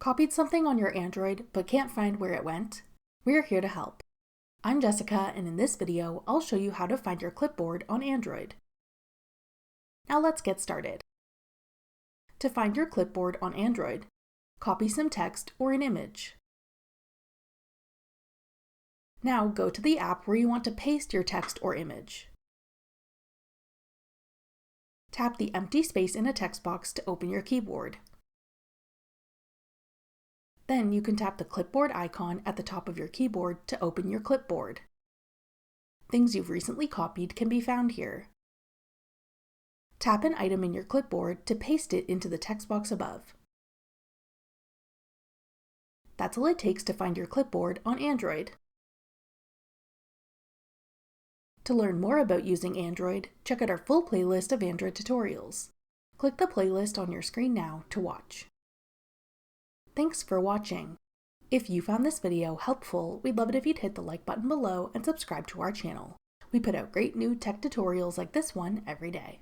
Copied something on your Android but can't find where it went? We're here to help. I'm Jessica, and in this video, I'll show you how to find your clipboard on Android. Now let's get started. To find your clipboard on Android, copy some text or an image. Now go to the app where you want to paste your text or image. Tap the empty space in a text box to open your keyboard. Then you can tap the clipboard icon at the top of your keyboard to open your clipboard. Things you've recently copied can be found here. Tap an item in your clipboard to paste it into the text box above. That's all it takes to find your clipboard on Android. To learn more about using Android, check out our full playlist of Android tutorials. Click the playlist on your screen now to watch. Thanks for watching. If you found this video helpful, we'd love it if you'd hit the like button below and subscribe to our channel. We put out great new tech tutorials like this one every day.